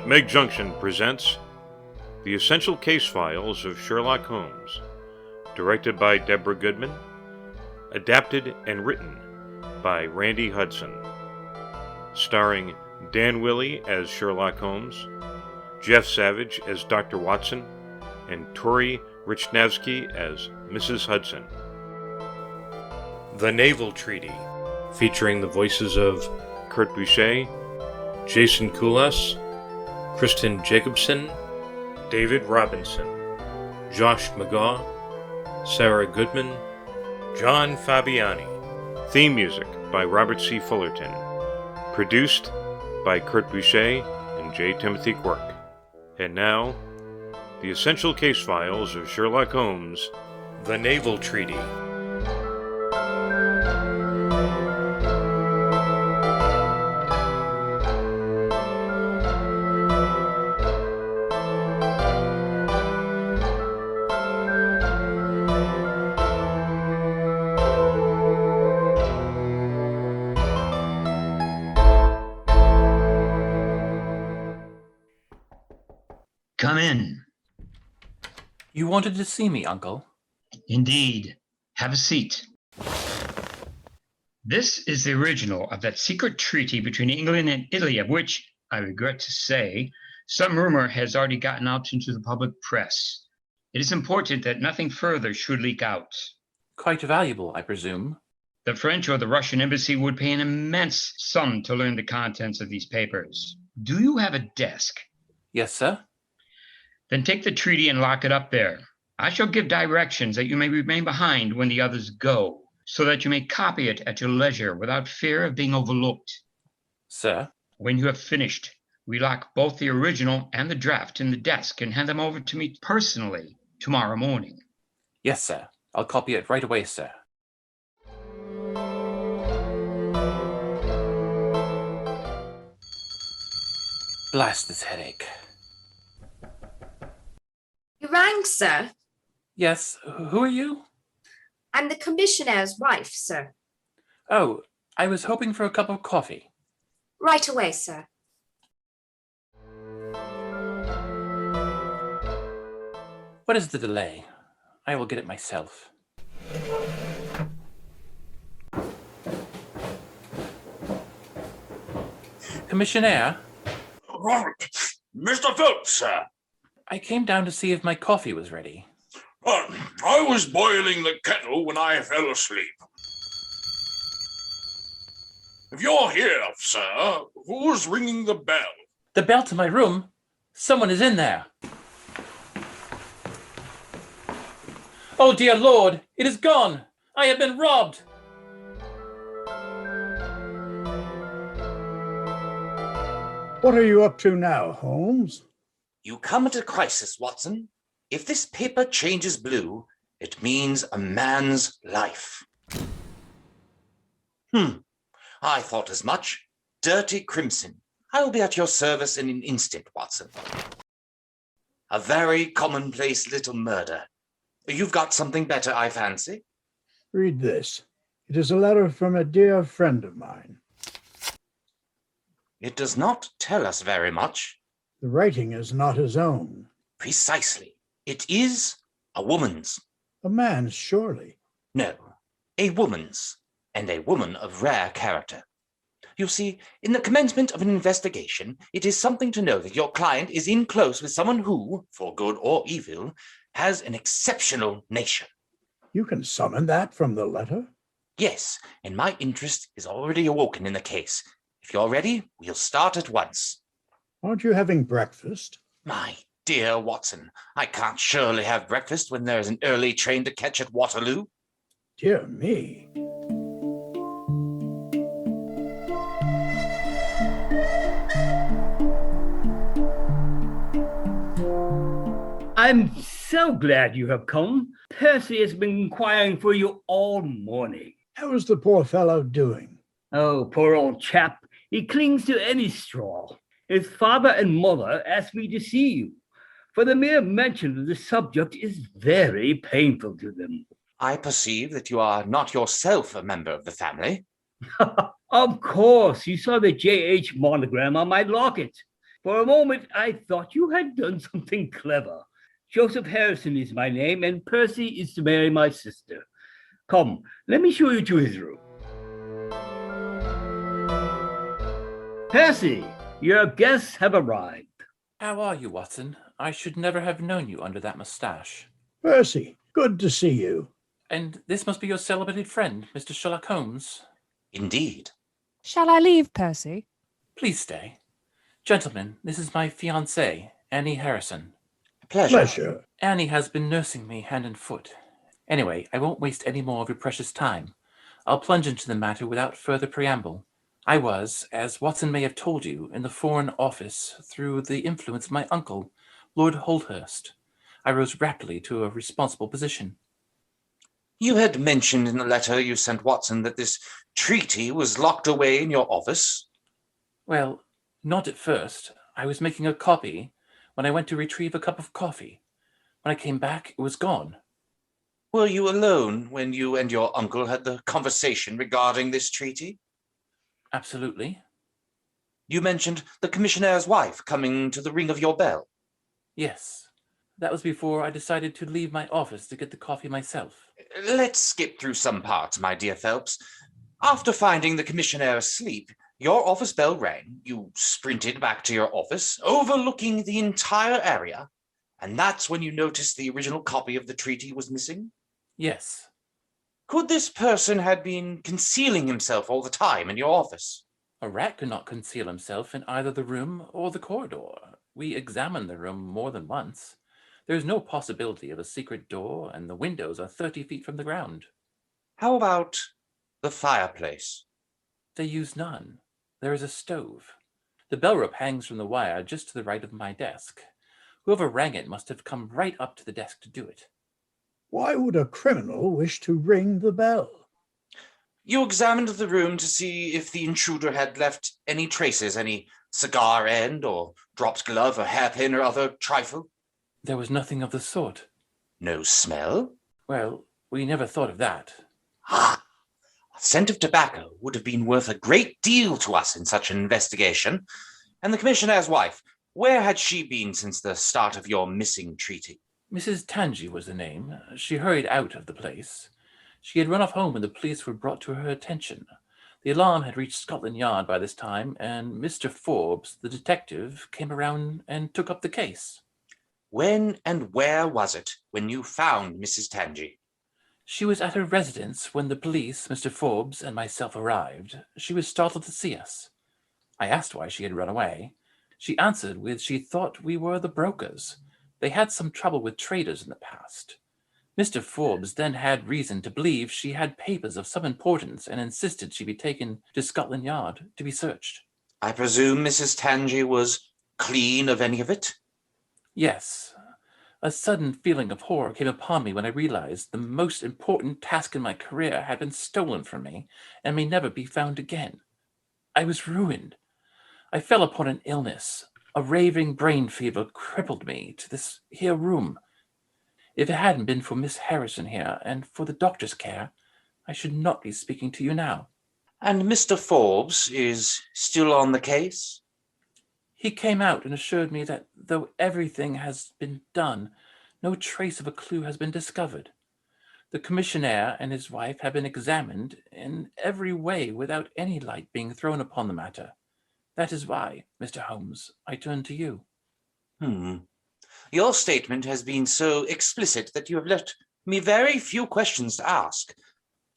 Meg Junction presents The Essential Case Files of Sherlock Holmes, directed by Deborah Goodman, adapted and written by Randy Hudson, starring Dan Willey as Sherlock Holmes, Jeff Savage as Dr. Watson, and Tori Richnavsky as Mrs. Hudson. The Naval Treaty, featuring the voices of Kurt Boucher, Jason Kulas, Kristen Jacobson, David Robinson, Josh McGaw, Sarah Goodman, John Fabiani. Theme music by Robert C. Fullerton. Produced by Kurt Boucher and J. Timothy Quirk. And now, The Essential Case Files of Sherlock Holmes, The Naval Treaty. Come in. You wanted to see me, Uncle? Indeed. Have a seat. This is the original of that secret treaty between England and Italy, of which, I regret to say, some rumor has already gotten out into the public press. It is important that nothing further should leak out. Quite valuable, I presume. The French or the Russian embassy would pay an immense sum to learn the contents of these papers. Do you have a desk? Yes, sir. Then take the treaty and lock it up there. I shall give directions that you may remain behind when the others go, so that you may copy it at your leisure without fear of being overlooked. Sir? When you have finished, we lock both the original and the draft in the desk and hand them over to me personally tomorrow morning. Yes, sir. I'll copy it right away, sir. Blast this headache. You rang, sir? Yes, who are you? I'm the commissionaire's wife, sir. Oh, I was hoping for a cup of coffee. Right away, sir. What is the delay? I will get it myself. Commissionaire? Mr. Phelps, sir. I came down to see if my coffee was ready. I was boiling the kettle when I fell asleep. If you're here, sir, who's ringing the bell? The bell to my room? Someone is in there. Oh, dear Lord, it is gone. I have been robbed. What are you up to now, Holmes? You come at a crisis, Watson. If this paper changes blue, it means a man's life. I thought as much. Dirty crimson. I'll be at your service in an instant, Watson. A very commonplace little murder. You've got something better, I fancy. Read this. It is a letter from a dear friend of mine. It does not tell us very much. The writing is not his own. Precisely. It is a woman's. A man's, surely. No, a woman's, and a woman of rare character. You see, in the commencement of an investigation, it is something to know that your client is in close with someone who, for good or evil, has an exceptional nature. You can summon that from the letter? Yes, and my interest is already awoken in the case. If you're ready, we'll start at once. Aren't you having breakfast? My dear Watson, I can't surely have breakfast when there's an early train to catch at Waterloo. Dear me. I'm so glad you have come. Percy has been inquiring for you all morning. How is the poor fellow doing? Oh, poor old chap. He clings to any straw. His father and mother asked me to see you, for the mere mention of the subject is very painful to them. I perceive that you are not yourself a member of the family. Of course, you saw the J.H. monogram on my locket. For a moment, I thought you had done something clever. Joseph Harrison is my name, and Percy is to marry my sister. Come, let me show you to his room. Percy, your guests have arrived. How are you, Watson? I should never have known you under that moustache. Percy, good to see you. And this must be your celebrated friend, Mr. Sherlock Holmes. Indeed. Shall I leave, Percy? Please stay. Gentlemen, this is my fiancée, Annie Harrison. Pleasure. Annie has been nursing me hand and foot. Anyway, I won't waste any more of your precious time. I'll plunge into the matter without further preamble. I was, as Watson may have told you, in the Foreign Office through the influence of my uncle, Lord Holdhurst. I rose rapidly to a responsible position. You had mentioned in the letter you sent Watson that this treaty was locked away in your office. Well, not at first. I was making a copy when I went to retrieve a cup of coffee. When I came back, it was gone. Were you alone when you and your uncle had the conversation regarding this treaty? Absolutely. You mentioned the commissionnaire's wife coming to the ring of your bell. Yes. That was before I decided to leave my office to get the coffee myself. Let's skip through some parts, my dear Phelps. After finding the commissionaire asleep, your office bell rang, you sprinted back to your office, overlooking the entire area, and that's when you noticed the original copy of the treaty was missing? Yes. Could this person have been concealing himself all the time in your office? A rat could not conceal himself in either the room or the corridor. We examined the room more than once. There is no possibility of a secret door, and the windows are 30 feet from the ground. How about the fireplace? They use none. There is a stove. The bell rope hangs from the wire just to the right of my desk. Whoever rang it must have come right up to the desk to do it. Why would a criminal wish to ring the bell? You examined the room to see if the intruder had left any traces, any cigar end or dropped glove or hairpin or other trifle? There was nothing of the sort. No smell? Well, we never thought of that. Ah, a scent of tobacco would have been worth a great deal to us in such an investigation. And the commissionnaire's wife, where had she been since the start of your missing treaty? Mrs. Tangi was the name. She hurried out of the place. She had run off home when the police were brought to her attention. The alarm had reached Scotland Yard by this time, and Mr. Forbes, the detective, came around and took up the case. When and where was it when you found Mrs. Tangi? She was at her residence when the police, Mr. Forbes, and myself arrived. She was startled to see us. I asked why she had run away. She answered with she thought we were the brokers. They had some trouble with traders in the past. Mr. Forbes then had reason to believe she had papers of some importance and insisted she be taken to Scotland Yard to be searched. I presume Mrs. Tangi was clean of any of it? Yes. A sudden feeling of horror came upon me when I realized the most important task in my career had been stolen from me and may never be found again. I was ruined. I fell upon an illness. A raving brain fever crippled me to this here room. If it hadn't been for Miss Harrison here and for the doctor's care, I should not be speaking to you now. And Mr. Forbes is still on the case? He came out and assured me that though everything has been done, no trace of a clue has been discovered. The commissionaire and his wife have been examined in every way without any light being thrown upon the matter. That is why, Mr. Holmes, I turn to you. Your statement has been so explicit that you have left me very few questions to ask.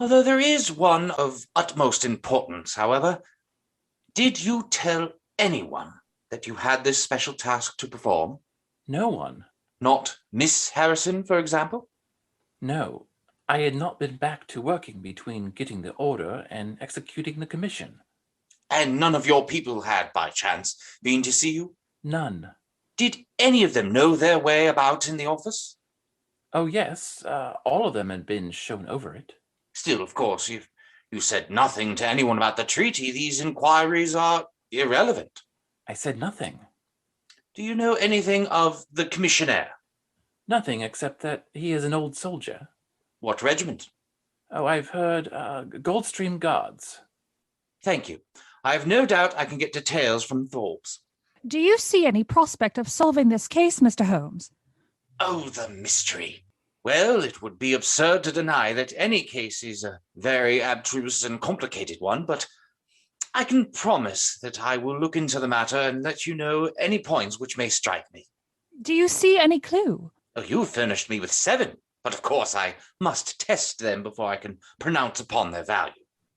Although there is one of utmost importance, however. Did you tell anyone that you had this special task to perform? No one. Not Miss Harrison, for example? No. I had not been back to working between getting the order and executing the commission. And none of your people had, by chance, been to see you? None. Did any of them know their way about in the office? Oh, yes. All of them had been shown over it. Still, of course, if you said nothing to anyone about the treaty, these inquiries are irrelevant. I said nothing. Do you know anything of the commissionaire? Nothing except that he is an old soldier. What regiment? Oh, I've heard Goldstream Guards. Thank you. I have no doubt I can get details from Forbes. Do you see any prospect of solving this case, Mr. Holmes? Oh, the mystery. Well, it would be absurd to deny that any case is a very abstruse and complicated one, but I can promise that I will look into the matter and let you know any points which may strike me. Do you see any clue? Oh, you furnished me with 7, but of course I must test them before I can pronounce upon their value.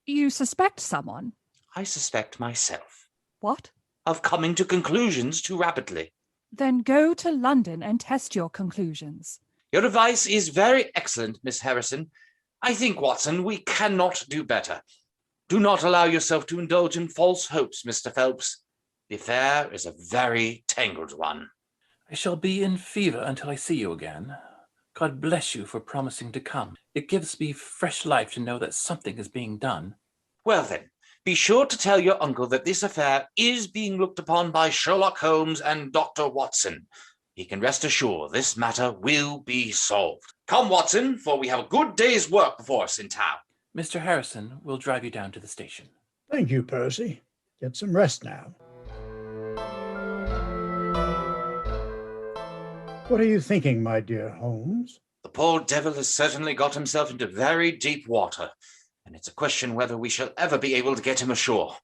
You suspect someone? I suspect myself What? of coming to conclusions too rapidly. Then go to London and test your conclusions. Your advice is very excellent, Miss Harrison. I think, Watson, we cannot do better. Do not allow yourself to indulge in false hopes, Mr. Phelps. The affair is a very tangled one. I shall be in fever until I see you again. God bless you for promising to come. It gives me fresh life to know that something is being done. Well then, be sure to tell your uncle that this affair is being looked upon by Sherlock Holmes and Dr. Watson. He can rest assured this matter will be solved. Come, Watson, for we have a good day's work before us in town. Mr. Harrison will drive you down to the station. Thank you, Percy. Get some rest now. What are you thinking, my dear Holmes? The poor devil has certainly got himself into very deep water, and it's a question whether we shall ever be able to get him ashore.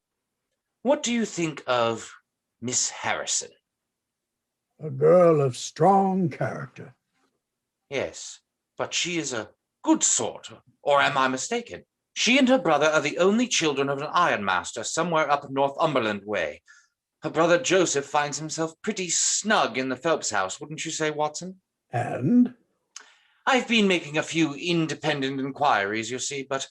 What do you think of Miss Harrison? A girl of strong character. Yes, but she is a good sort, or am I mistaken? She and her brother are the only children of an ironmaster somewhere up Northumberland way. Her brother Joseph finds himself pretty snug in the Phelps house, wouldn't you say, Watson? And? I've been making a few independent inquiries, you see, but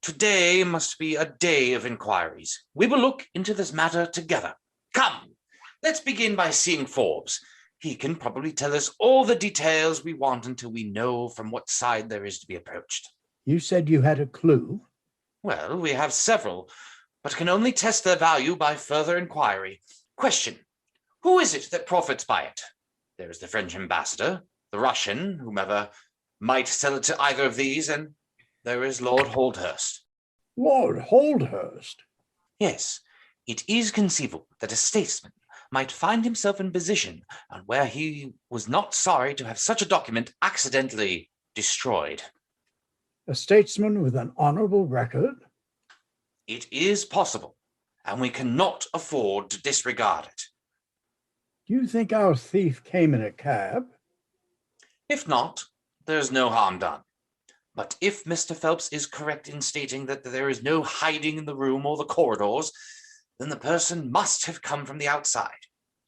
today must be a day of inquiries. We will look into this matter together. Come, let's begin by seeing Forbes. He can probably tell us all the details we want until we know from what side there is to be approached. You said you had a clue? Well, we have several, but can only test their value by further inquiry. Question: who is it that profits by it? There is the French ambassador, the Russian, whomever might sell it to either of these, and there is Lord Holdhurst. Lord Holdhurst? Yes, it is conceivable that a statesman might find himself in position and where he was not sorry to have such a document accidentally destroyed. A statesman with an honorable record? It is possible, and we cannot afford to disregard it. Do you think our thief came in a cab? If not, there's no harm done. But if Mr. Phelps is correct in stating that there is no hiding in the room or the corridors, then the person must have come from the outside.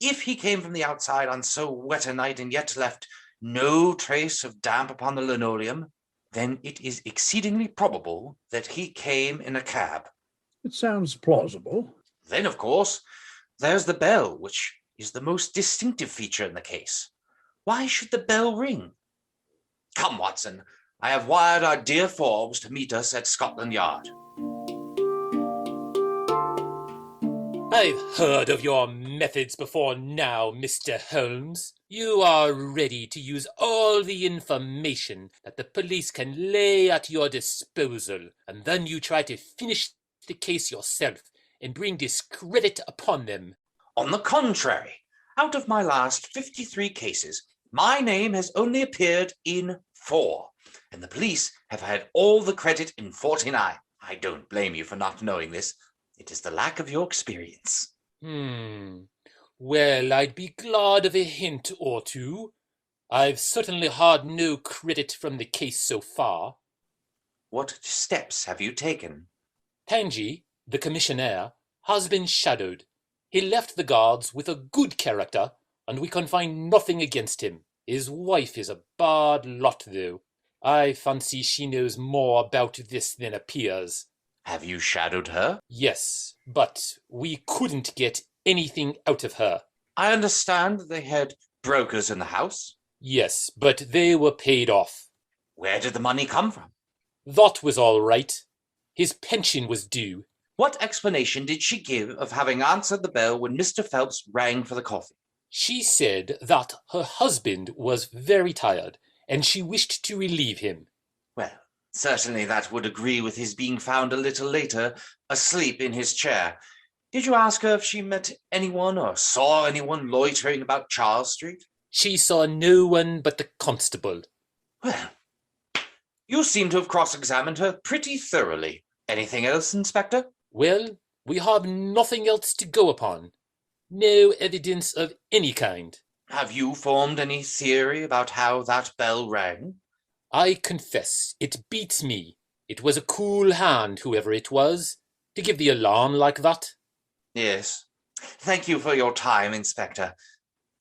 If he came from the outside on so wet a night and yet left no trace of damp upon the linoleum, then it is exceedingly probable that he came in a cab. It sounds plausible. Then, of course, there's the bell, which is the most distinctive feature in the case. Why should the bell ring? Come, Watson, I have wired our dear Forbes to meet us at Scotland Yard. I've heard of your methods before now, Mr. Holmes. You are ready to use all the information that the police can lay at your disposal, and then you try to finish the case yourself and bring discredit upon them. On the contrary, out of my last 53 cases, my name has only appeared in 4, and the police have had all the credit in 49. I don't blame you for not knowing this. It is the lack of your experience. Well, I'd be glad of a hint or two. I've certainly had no credit from the case so far. What steps have you taken? Tangi, the commissionaire, has been shadowed. He left the guards with a good character, and we can find nothing against him. His wife is a bad lot, though. I fancy she knows more about this than appears. Have you shadowed her? Yes, but we couldn't get anything out of her. I understand they had brokers in the house. Yes, but they were paid off. Where did the money come from? That was all right. His pension was due. What explanation did she give of having answered the bell when Mr. Phelps rang for the coffee? She said that her husband was very tired, and she wished to relieve him. Well, certainly that would agree with his being found a little later, asleep in his chair. Did you ask her if she met anyone or saw anyone loitering about Charles Street? She saw no one but the constable. Well, you seem to have cross-examined her pretty thoroughly. Anything else, Inspector? Well, we have nothing else to go upon. No evidence of any kind. Have you formed any theory about how that bell rang? I confess, it beats me. It was a cool hand, whoever it was, to give the alarm like that. Yes. Thank you for your time, Inspector.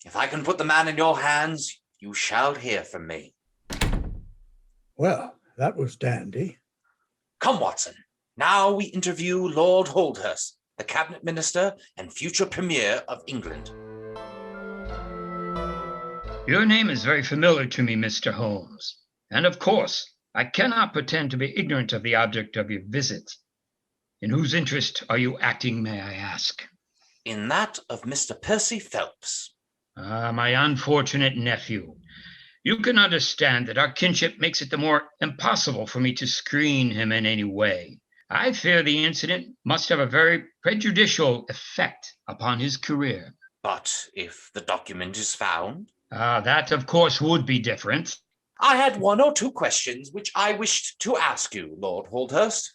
If I can put the man in your hands, you shall hear from me. Well, that was dandy. Come, Watson. Now we interview Lord Holdhurst, the Cabinet Minister and future Premier of England. Your name is very familiar to me, Mr. Holmes. And of course, I cannot pretend to be ignorant of the object of your visit. In whose interest are you acting, may I ask? In that of Mr. Percy Phelps. Ah, my unfortunate nephew. You can understand that our kinship makes it the more impossible for me to screen him in any way. I fear the incident must have a very prejudicial effect upon his career. But if the document is found? That, of course, would be different. I had one or two questions which I wished to ask you, Lord Holdhurst.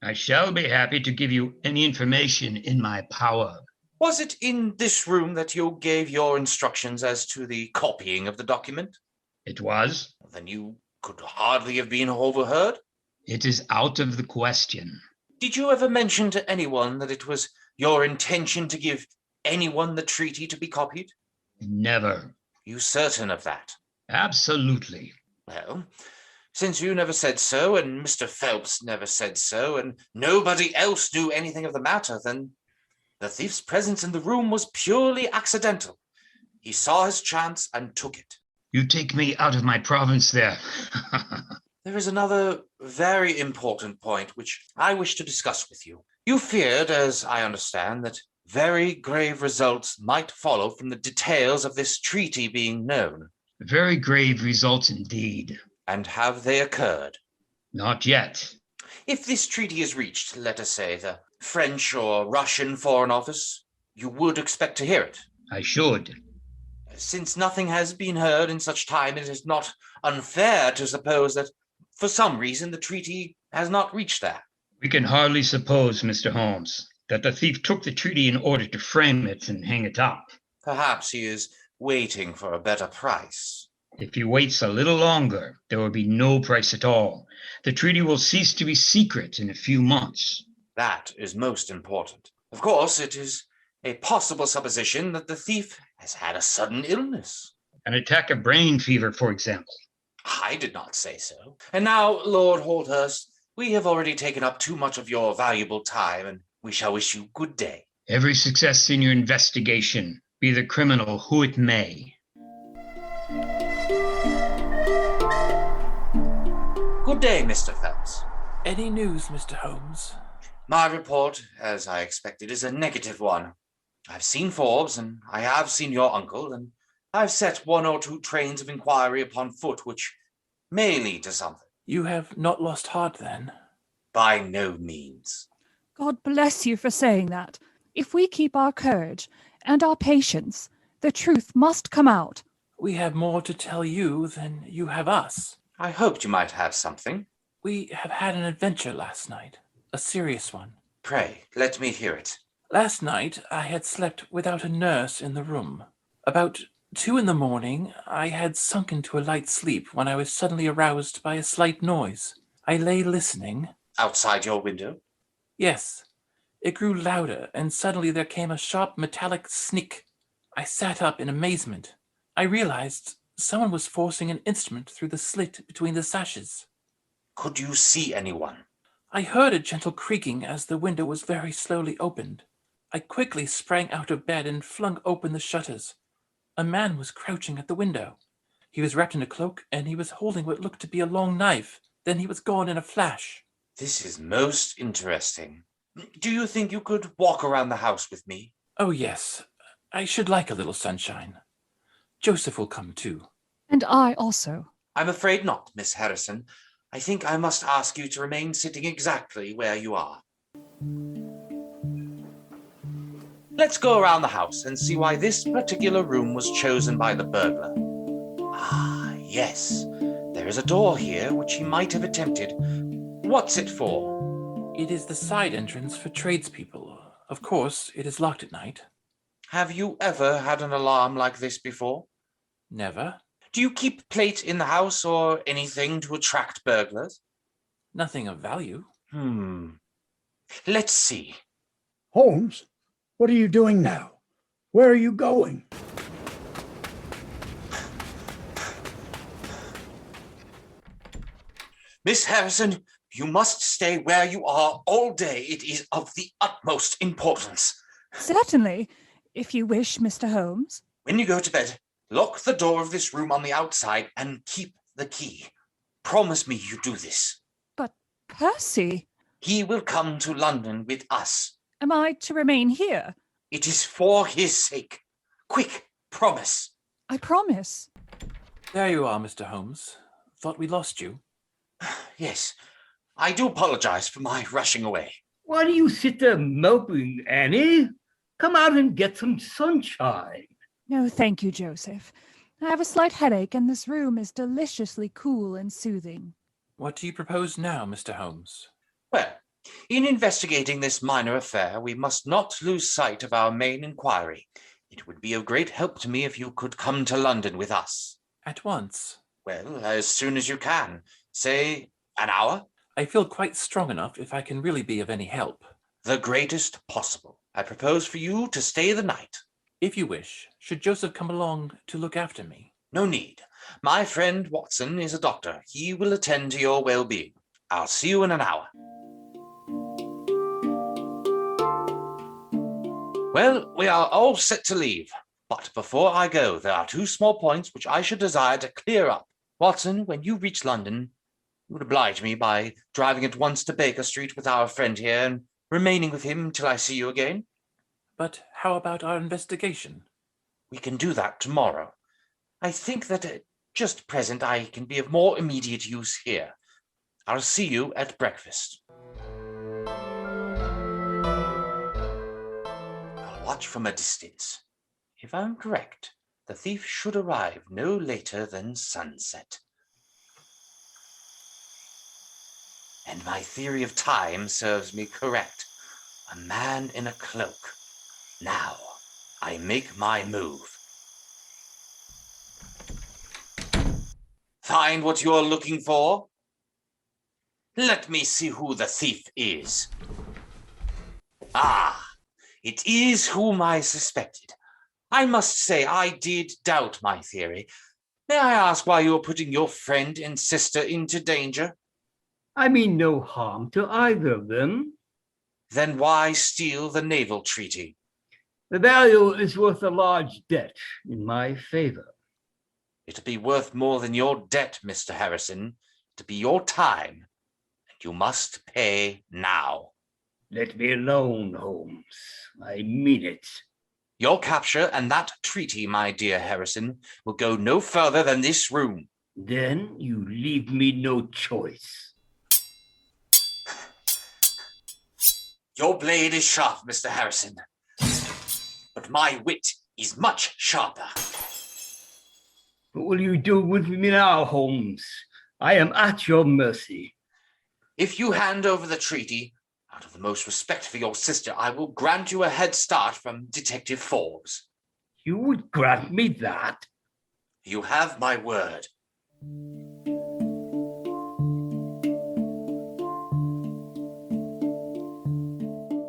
I shall be happy to give you any information in my power. Was it in this room that you gave your instructions as to the copying of the document? It was. Then you could hardly have been overheard. It is out of the question. Did you ever mention to anyone that it was your intention to give anyone the treaty to be copied? Never. You certain of that? Absolutely. Well, since you never said so, and Mr. Phelps never said so, and nobody else knew anything of the matter, then the thief's presence in the room was purely accidental. He saw his chance and took it. You take me out of my province there. There is another very important point which I wish to discuss with you. You feared, as I understand, that very grave results might follow from the details of this treaty being known. Very grave results indeed. And have they occurred? Not yet. If this treaty is reached, let us say, the French or Russian Foreign Office, you would expect to hear it. I should. Since nothing has been heard in such time, it is not unfair to suppose that for some reason the treaty has not reached there. We can hardly suppose, Mr. Holmes, that the thief took the treaty in order to frame it and hang it up. Perhaps he is waiting for a better price. If he waits a little longer, there will be no price at all. The treaty will cease to be secret in a few months. That is most important. Of course, it is a possible supposition that the thief has had a sudden illness. An attack of brain fever, for example. I did not say so. And now, Lord Holdhurst, we have already taken up too much of your valuable time, and we shall wish you good day. Every success in your investigation, be the criminal who it may. Good day, Mr. Phelps. Any news, Mr. Holmes? My report, as I expected, is a negative one. I've seen Forbes, and I have seen your uncle, and I've set one or two trains of inquiry upon foot which may lead to something. You have not lost heart, then? By no means. God bless you for saying that. If we keep our courage and our patience, the truth must come out. We have more to tell you than you have us. I hoped you might have something. We have had an adventure last night, a serious one. Pray, let me hear it. Last night I had slept without a nurse in the room. About 2 a.m, I had sunk into a light sleep when I was suddenly aroused by a slight noise. I lay listening. Outside your window? Yes. It grew louder, and suddenly there came a sharp metallic snick. I sat up in amazement. I realized someone was forcing an instrument through the slit between the sashes. Could you see anyone? I heard a gentle creaking as the window was very slowly opened. I quickly sprang out of bed and flung open the shutters. A man was crouching at the window. He was wrapped in a cloak, and he was holding what looked to be a long knife. Then he was gone in a flash. This is most interesting. Do you think you could walk around the house with me? Oh, yes. I should like a little sunshine. Joseph will come too. And I also. I'm afraid not, Miss Harrison. I think I must ask you to remain sitting exactly where you are. let's go around the house and see why this particular room was chosen by the burglar. Ah, yes. There is a door here which he might have attempted. What's it for? It is the side entrance for tradespeople. Of course, it is locked at night. Have you ever had an alarm like this before? Never. Do you keep plate in the house or anything to attract burglars? Nothing of value. Let's see. Holmes, what are you doing now? Where are you going? Miss Harrison, you must stay where you are all day. It is of the utmost importance. Certainly, if you wish, Mr. Holmes. When you go to bed, lock the door of this room on the outside and keep the key. Promise me you do this. But Percy, He will come to London with us. am I to remain here? It is for his sake. Quick, promise. I promise. There you are, Mr. Holmes. Thought we lost you. Yes, I do apologize for my rushing away. Why do you sit there moping, Annie? Come out and get some sunshine. No, thank you, Joseph. I have a slight headache, and this room is deliciously cool and soothing. What do you propose now, Mr. Holmes? Well, in investigating this minor affair, we must not lose sight of our main inquiry. It would be of great help to me if you could come to London with us. At once. Well, as soon as you can. Say, an hour? I feel quite strong enough if I can really be of any help. The greatest possible. I propose for you to stay the night. If you wish, should Joseph come along to look after me? No need. My friend Watson is a doctor. He will attend to your well-being. I'll see you in an hour. Well, we are all set to leave. But before I go, there are two small points which I should desire to clear up. Watson, when you reach London, you would oblige me by driving at once to Baker Street with our friend here and remaining with him till I see you again. But how about our investigation? We can do that tomorrow. I think that at just present I can be of more immediate use here. I'll see you at breakfast. I'll watch from a distance. If I'm correct, the thief should arrive no later than sunset. And my theory of time serves me correct. A man in a cloak. Now, I make my move. Find what you're looking for? Let me see who the thief is. Ah, it is whom I suspected. I must say I did doubt my theory. May I ask why you're putting your friend and sister into danger? I mean no harm to either of them. Then why steal the naval treaty? The value is worth a large debt in my favor. It'll be worth more than your debt, Mr. Harrison. It'll be your time, and you must pay now. Let me alone, Holmes. I mean it. Your capture and that treaty, my dear Harrison, will go no further than this room. Then you leave me no choice. Your blade is sharp, Mr. Harrison, but my wit is much sharper. What will you do with me now, Holmes? I am at your mercy. If you hand over the treaty, out of the most respect for your sister, I will grant you a head start from Detective Forbes. You would grant me that? You have my word.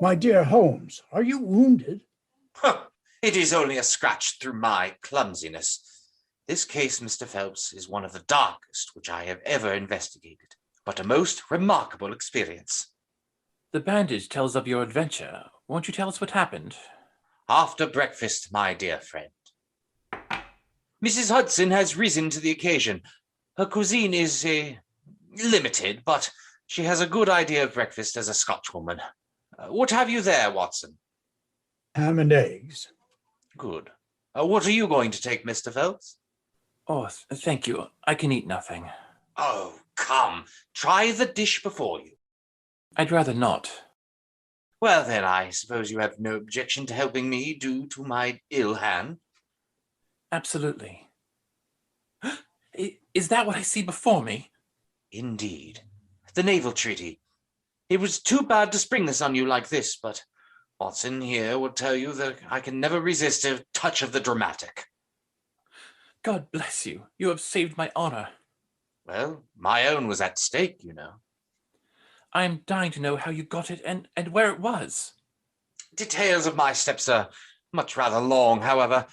My dear Holmes, are you wounded? It is only a scratch through my clumsiness. This case, Mr. Phelps, is one of the darkest which I have ever investigated, but a most remarkable experience. The bandage tells of your adventure. Won't you tell us what happened? After breakfast, my dear friend. Mrs. Hudson has risen to the occasion. Her cuisine is limited, but she has a good idea of breakfast as a Scotchwoman. What have you there, Watson? Ham and eggs. Good. What are you going to take, Mr. Phelps? Oh, thank you. I can eat nothing. Oh, come. Try the dish before you. I'd rather not. Well, then, I suppose you have no objection to helping me due to my ill hand? Absolutely. Is that what I see before me? Indeed. The naval treaty. It was too bad to spring this on you like this, but Watson here will tell you that I can never resist a touch of the dramatic. God bless you. You have saved my honor. Well, my own was at stake, you know. I am dying to know how you got it and where it was. Details of my steps are much rather long, however.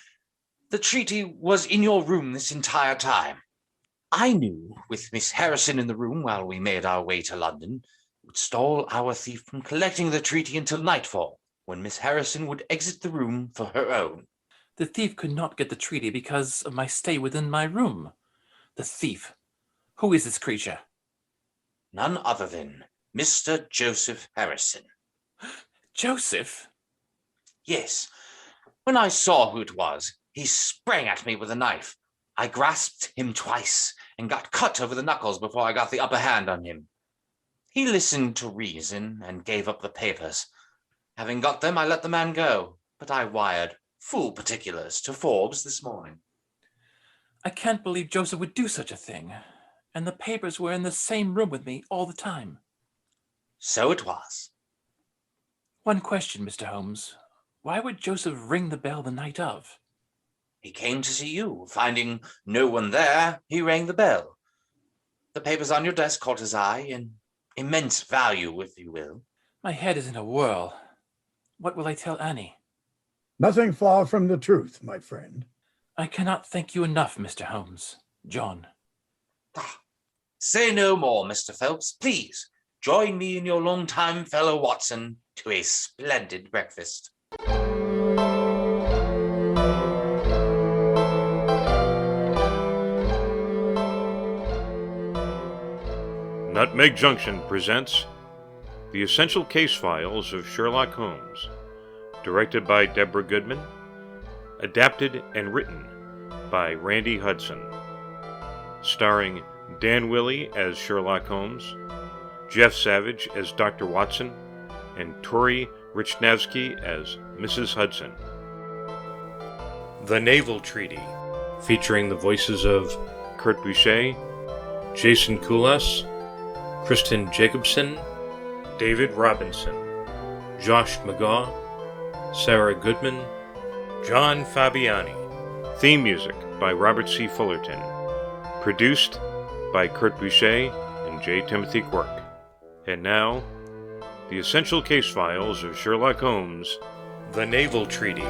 The treaty was in your room this entire time. I knew, with Miss Harrison in the room while we made our way to London, would stall our thief from collecting the treaty until nightfall, when Miss Harrison would exit the room for her own. The thief could not get the treaty because of my stay within my room. The thief. Who is this creature? None other than Mr. Joseph Harrison. Joseph? Yes. When I saw who it was, he sprang at me with a knife. I grasped him twice and got cut over the knuckles before I got the upper hand on him. He listened to reason and gave up the papers. Having got them, I let the man go, but I wired full particulars to Forbes this morning. I can't believe Joseph would do such a thing. And the papers were in the same room with me all the time. So it was. One question, Mr. Holmes. Why would Joseph ring the bell the night of? He came to see you. Finding no one there, he rang the bell. The papers on your desk caught his eye, an immense value, if you will. My head is in a whirl. What will I tell Annie? Nothing far from the truth, my friend. I cannot thank you enough, Mr. Holmes. John. Say no more, Mr. Phelps. Please, join me and your longtime fellow Watson to a splendid breakfast. Nutmeg Junction presents The Essential Case Files of Sherlock Holmes, directed by Deborah Goodman, adapted and written by Randy Hudson, starring Dan Willey as Sherlock Holmes, Jeff Savage as Dr. Watson, and Tori Richnavsky as Mrs. Hudson. The Naval Treaty, featuring the voices of Kurt Boucher, Jason Koulas, Kristen Jacobson, David Robinson, Josh McGaw, Sarah Goodman, John Fabiani. Theme music by Robert C. Fullerton. Produced by Kurt Boucher and J. Timothy Quirk. And now, The Essential Case Files of Sherlock Holmes, The Naval Treaty.